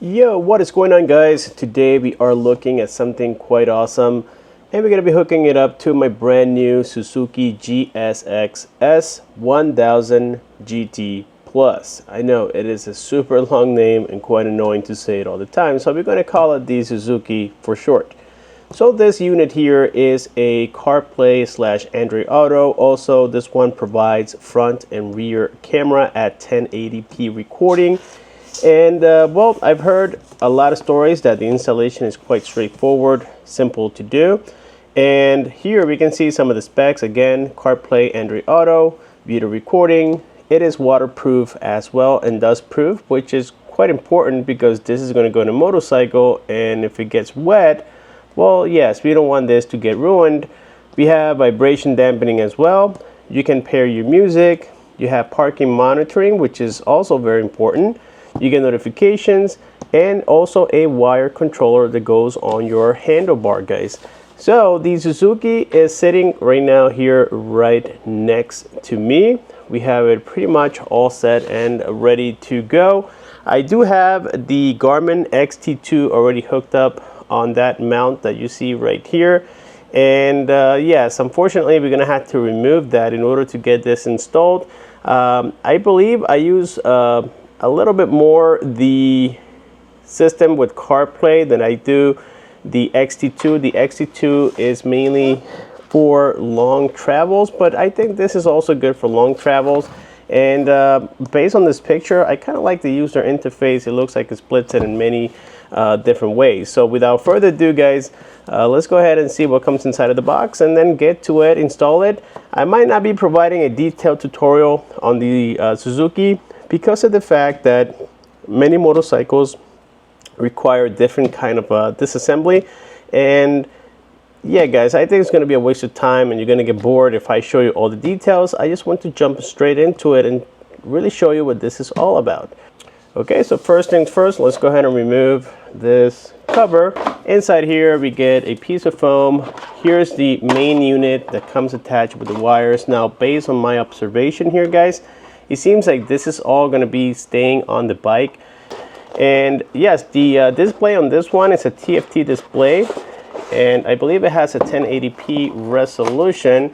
Yo, what is going on, guys? Today we are looking at something quite awesome, and we're going to be hooking it up to my brand new Suzuki GSX S1000 GT Plus. I know it is a super long name and quite annoying to say it all the time, so we're going to call it the Suzuki for short. So this unit here is a CarPlay / Android Auto. Also, this one provides front and rear camera at 1080p recording. And well, I've heard a lot of stories that the installation is quite straightforward, simple to do. And here we can see some of the specs. Again, CarPlay, Android Auto, Vidor recording. It is waterproof as well and dust proof, which is quite important because this is going to go in a motorcycle, and if it gets wet, well, yes, we don't want this to get ruined. We have vibration dampening as well. You can pair your music. You have parking monitoring, which is also very important. You get notifications, and also a wire controller that goes on your handlebar, guys. So the Suzuki is sitting right now here right next to me. We have it pretty much all set and ready to go. I do have the Garmin XT2 already hooked up on that mount that you see right here. And yes, unfortunately, we're gonna have to remove that in order to get this installed. I believe I use a little bit more the system with CarPlay than I do the XT2. The XT2 is mainly for long travels, but I think this is also good for long travels. And based on this picture, I kind of like the user interface. It looks like it splits it in many different ways. So without further ado, guys, let's go ahead and see what comes inside of the box and then get to it, install it. I might not be providing a detailed tutorial on the Suzuki, because of the fact that many motorcycles require different kind of disassembly. And yeah, guys, I think it's going to be a waste of time and you're going to get bored if I show you all the details. I just want to jump straight into it and really show you what this is all about. Okay, so first things first, let's go ahead and remove this cover. Inside here we get a piece of foam. Here's the main unit that comes attached with the wires. Now, based on my observation here, guys, it seems like this is all going to be staying on the bike. And yes, the display on this one is a TFT display, and I believe it has a 1080p resolution.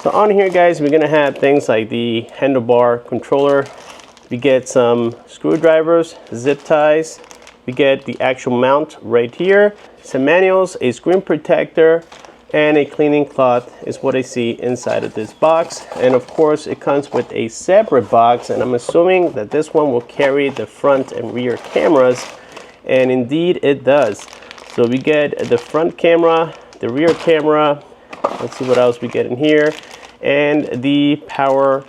So on here, guys, we're going to have things like the handlebar controller. We get some screwdrivers, zip ties. We get the actual mount right here, some manuals, a screen protector, and a cleaning cloth is what I see inside of this box. And of course, it comes with a separate box, and I'm assuming that this one will carry the front and rear cameras, and indeed it does. So we get the front camera, the rear camera, let's see what else we get in here, and the power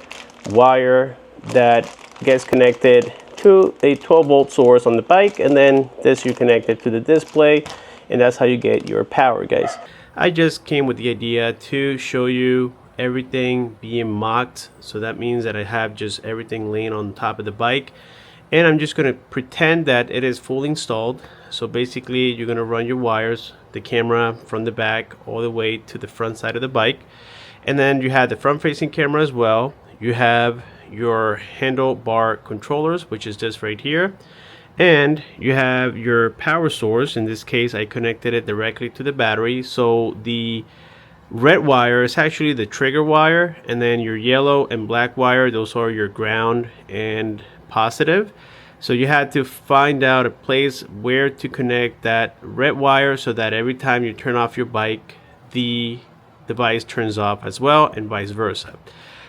wire that gets connected to a 12-volt source on the bike, and then this you connect it to the display, and that's how you get your power, guys. I just came with the idea to show you everything being mocked. So that means that I have just everything laying on top of the bike, and I'm just going to pretend that it is fully installed. So basically, you're going to run your wires, the camera from the back all the way to the front side of the bike, and then you have the front facing camera as well. You have your handlebar controllers, which is this right here, and you have your power source. In this case, I connected it directly to the battery. So the red wire is actually the trigger wire, and then your yellow and black wire, those are your ground and positive. So you had to find out a place where to connect that red wire so that every time you turn off your bike, the device turns off as well, and vice versa.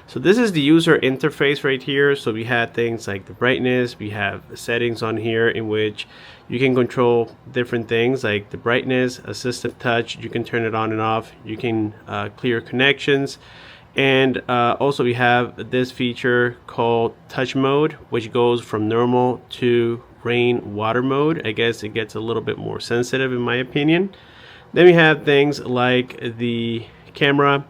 So this is the user interface right here. So we had things like the brightness. We have settings on here in which you can control different things like the brightness, assistive touch. You can turn it on and off. You can clear connections. And also we have this feature called touch mode, which goes from normal to rain water mode. I guess it gets a little bit more sensitive in my opinion. Then we have things like the camera.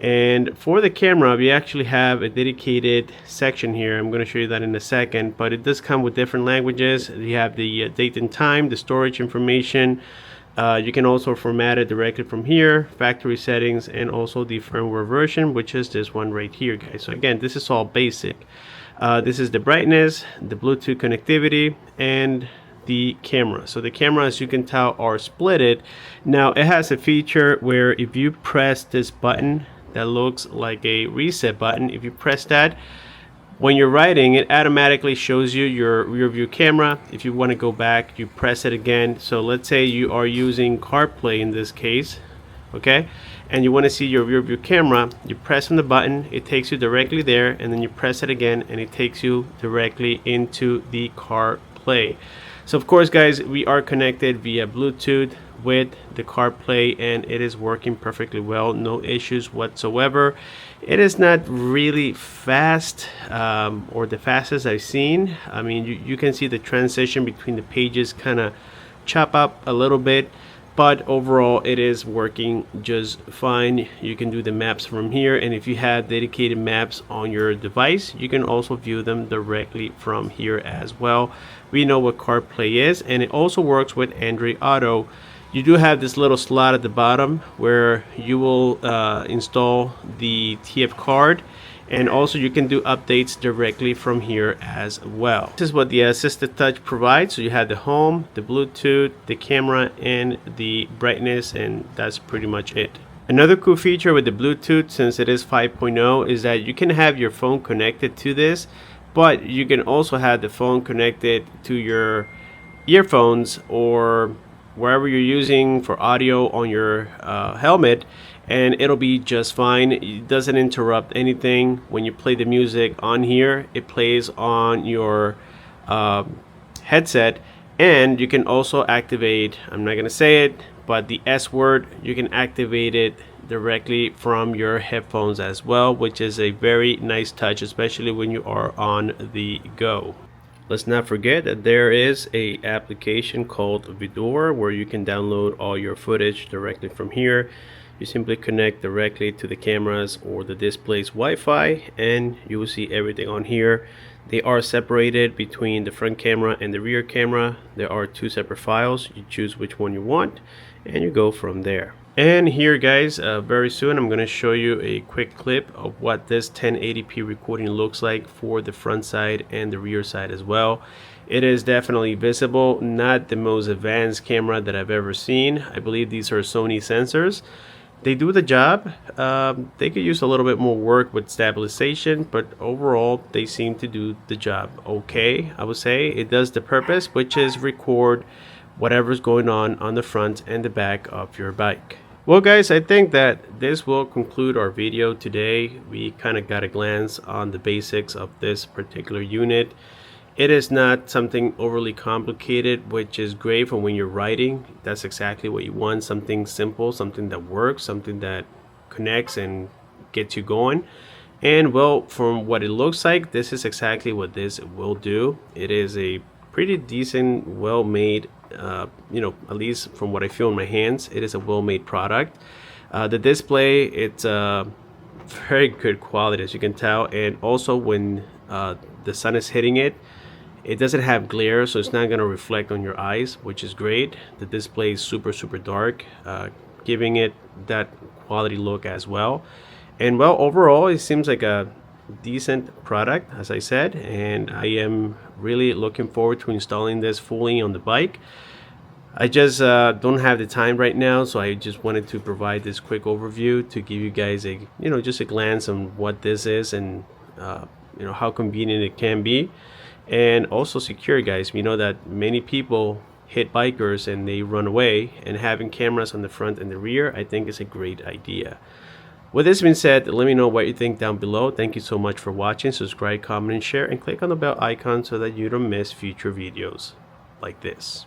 And for the camera, we actually have a dedicated section here. I'm going to show you that in a second, but it does come with different languages. You have the date and time, the storage information. You can also format it directly from here, factory settings, and also the firmware version, which is this one right here, guys. So again, this is all basic. This is the brightness, the Bluetooth connectivity, and the camera. So the camera, as you can tell, are splitted. Now it has a feature where if you press this button that looks like a reset button, if you press that, when you're writing, it automatically shows you your rear view camera. If you want to go back, you press it again. So let's say you are using CarPlay in this case, okay, and you want to see your rear view camera, you press on the button, it takes you directly there, and then you press it again and it takes you directly into the CarPlay. So of course, guys, we are connected via Bluetooth with the CarPlay and it is working perfectly well, no issues whatsoever. It is not really fast, or the fastest I've seen. I mean, you can see the transition between the pages kind of chop up a little bit, but overall it is working just fine. You can do the maps from here, and if you have dedicated maps on your device, you can also view them directly from here as well. We know what CarPlay is, and it also works with Android Auto. You do have this little slot at the bottom where you will install the TF card, and also you can do updates directly from here as well. This is what the assisted touch provides. So you have the home, the Bluetooth, the camera, and the brightness, and that's pretty much it. Another cool feature with the Bluetooth, since it is 5.0, is that you can have your phone connected to this, but you can also have the phone connected to your earphones or wherever you're using for audio on your helmet, and it'll be just fine. It doesn't interrupt anything. When you play the music on here, it plays on your headset, and you can also activate, I'm not gonna say it, but the S word, you can activate it directly from your headphones as well, which is a very nice touch, especially when you are on the go. Let's not forget that there is a application called Vidor where you can download all your footage directly from here. You simply connect directly to the cameras or the display's Wi-Fi, and you will see everything on here. They are separated between the front camera and the rear camera. There are two separate files. You choose which one you want and you go from there. And here, guys, very soon I'm going to show you a quick clip of what this 1080p recording looks like for the front side and the rear side as well. It is definitely visible, not the most advanced camera that I've ever seen. I believe these are Sony sensors. They do the job. They could use a little bit more work with stabilization, but overall they seem to do the job okay. I would say it does the purpose, which is record whatever's going on the front and the back of your bike. Well, guys, I think that this will conclude our video today. We kind of got a glance on the basics of this particular unit. It is not something overly complicated, which is great for when you're riding. That's exactly what you want, something simple, something that works, something that connects and gets you going. And well, from what it looks like, this is exactly what this will do. It is a pretty decent, well-made, you know, at least from what I feel in my hands, it is a well-made product. The display, it's very good quality, as you can tell, and also when the sun is hitting it, it doesn't have glare, so it's not going to reflect on your eyes, which is great. The display is super dark, giving it that quality look as well. And well, overall it seems like a decent product, as I said, and I am really looking forward to installing this fully on the bike. I just don't have the time right now, so I just wanted to provide this quick overview to give you guys a, you know, just a glance on what this is and you know, how convenient it can be, and also secure, guys. We know that many people hit bikers and they run away, and having cameras on the front and the rear, I think, is a great idea. With this being said, let me know what you think down below. Thank you so much for watching. Subscribe, comment, and share, and click on the bell icon so that you don't miss future videos like this.